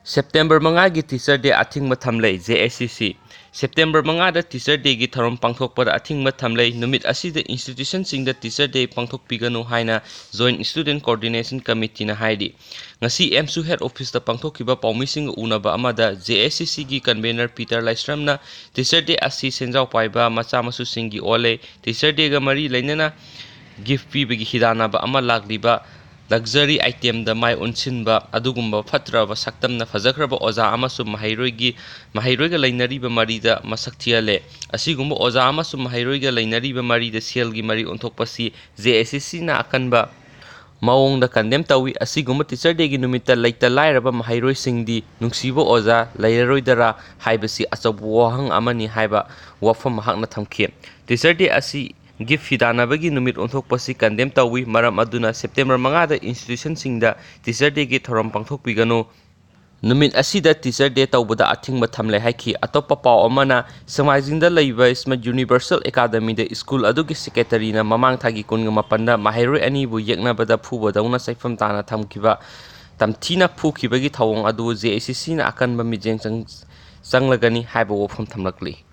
September 5ꯒꯤ teacher ꯗꯦ ꯑꯊꯤꯡꯕ ꯊꯝꯂꯩ JSCC September 5ꯗ teacher ꯗꯦꯒꯤ ꯊꯧꯔꯝ ꯄꯥꯡꯊꯣꯛꯄꯗ ꯑꯊꯤꯡꯕ ꯊꯝꯂꯩ ꯅꯨꯃꯤꯠ ꯑꯁꯤꯗ ꯏꯟꯁꯇꯤꯇ꯭ꯌꯨꯁꯟꯁꯤꯡꯗ ꯇꯤꯆꯔ ꯗꯦ ꯄꯥꯡꯊꯣꯛꯄꯤꯒꯅꯨ ꯍꯥꯏꯅ ꯖꯣꯏꯟꯠ ꯁ꯭ꯇꯨꯗꯦꯟꯠ ꯀꯣꯑꯣꯔꯗꯤꯅꯦꯁꯟ ꯀꯝꯃꯤꯇꯤꯅ ꯍꯥꯏꯔꯤ ꯉꯁꯤ ꯑꯦꯝꯁꯨ ꯍꯦꯗ ꯑꯣꯐꯤꯁꯇ ꯄꯥꯡꯊꯣꯛꯈꯤꯕ ꯄꯥꯎꯃꯤꯁꯤꯡꯒ ꯎꯅꯕ ꯑꯃꯗ JSCCꯒꯤ ꯀꯟꯚꯦꯅꯔ ꯄꯤꯇꯔ ꯂꯥꯏꯁ꯭ꯔꯝꯅ ꯇꯤꯆꯔ ꯗꯦ ꯑꯁꯤ ꯁꯦꯟꯖꯥꯎ ꯄꯥꯏꯕ ꯃꯆꯥ ꯃꯁꯨꯁꯤꯡꯒꯤ ꯑꯣꯜꯂꯦ ꯇꯤꯆꯔ ꯗꯦꯒ ꯃꯔꯤ ꯂꯩꯅꯅ ꯒꯤꯐꯠ ꯄꯤꯕꯒꯤ ꯍꯤꯔꯥꯟꯅꯕ ꯑꯃ ꯂꯥꯛꯂꯤꯕ ꯂꯛꯖꯔꯤ ꯑꯥꯏꯇꯦꯝꯗ ꯃꯥꯏ ꯑꯣꯟꯁꯤꯟꯕ ꯑꯗꯨꯒꯨꯝꯕ ꯐꯠꯇ꯭ꯔꯕ ꯁꯛꯇꯝꯅ ꯐꯖꯈ꯭ꯔꯕ ꯑꯣꯖꯥ ꯑꯃꯁꯨꯡ ꯃꯍꯩꯔꯣꯏꯒ ꯂꯩꯅꯔꯤꯕ ꯃꯔꯤꯗ ꯃꯁꯛ ꯊꯤꯍꯜꯂꯦ ꯑꯁꯤꯒꯨꯝꯕ ꯑꯣꯖꯥ ꯑꯃꯁꯨꯡ ꯃꯍꯩꯔꯣꯏꯒ ꯂꯩꯅꯔꯤꯕ ꯃꯔꯤꯗ ꯁꯦꯜꯒꯤ ꯃꯔꯤ ꯑꯣꯟꯊꯣꯛꯄꯁꯤ JSCCꯅ ꯑꯀꯟꯕ ꯃꯑꯣꯡꯗ ꯀꯟꯗꯦꯝ ꯇꯧꯏ ꯑꯁꯤꯒꯨꯝꯕ ꯇꯤꯆꯔ ꯗꯦꯒꯤ ꯅꯨꯃꯤꯠꯇ ꯂꯩꯇ ꯂꯥꯏꯔꯕ ꯃꯍꯩꯔꯣꯏꯁꯤꯡꯗꯤ ꯅꯨꯡꯁꯤꯕ ꯑꯣꯖꯥ ꯂꯩꯔꯔꯣꯏꯗꯔꯥ ꯍꯥꯏꯕꯁꯤ ꯑꯆꯧꯕ ꯋꯥꯍꯪ ꯑꯃꯅꯤ ꯍꯥꯏꯕ ꯋꯥꯐꯝ ꯃꯍꯥꯛꯅ ꯊꯝꯈꯤ ꯇꯤꯆꯔ ꯗꯦ ꯑꯁꯤ ꯒꯤꯐꯠ ꯍꯤꯗꯥꯟꯅꯕꯒꯤ ꯅꯨꯃꯤꯠ ꯑꯣꯟꯊꯣꯛꯄꯁꯤ ꯀꯟꯗꯦꯝ ꯇꯧꯏ ꯃꯔꯝ ꯑꯗꯨꯅ ꯁꯦꯞꯇꯦꯝꯕꯔ 5ꯗ ꯏꯟꯁꯇꯤꯇ꯭ꯌꯨꯁꯟꯁꯤꯡꯗ ꯇꯤꯆꯔ ꯗꯦꯒꯤ ꯊꯧꯔꯝ ꯄꯥꯡꯊꯣꯛꯄꯤꯒꯅꯨ ꯅꯨꯃꯤꯠ ꯑꯁꯤꯗ ꯇꯤꯆꯔ ꯗꯦ ꯇꯧꯕꯗ ꯑꯊꯤꯡꯕ ꯊꯝꯂꯦ ꯍꯥꯏꯈꯤ ꯑꯇꯣꯞꯄ ꯄꯥꯎ ꯑꯃꯅ ꯁꯦꯛꯃꯥꯏꯖꯤꯡꯗ ꯂꯩꯕ ꯁ꯭ꯃꯤꯊ ꯌꯨꯅꯤꯚꯔꯁꯦꯜ ꯑꯦꯀꯥꯗꯃꯤꯗ ꯁ꯭ꯀꯨꯜ ꯑꯗꯨꯒꯤ ꯁꯦꯀ꯭ꯔꯦꯇꯔꯤꯅ ꯃꯃꯥꯡ ꯊꯥꯒꯤ 27ꯗ ꯃꯍꯩꯔꯣꯏ ꯑꯅꯤꯕꯨ ꯌꯦꯛꯅꯕꯗ ꯐꯨꯕꯗꯧꯅ ꯆꯩꯐꯝ ꯇꯥꯅ ꯇꯝꯊꯤꯅ ꯐꯨꯈꯤꯕꯒꯤ ꯊꯧꯑꯣꯡ ꯑꯗꯨ JSCCꯅ ꯑꯀꯟꯕ ꯃꯤꯠꯌꯦꯡ ꯆꯪꯂꯒꯅꯤ ꯍꯥꯏꯕ ꯋꯥꯐꯝ ꯊꯝꯂꯛꯂꯤ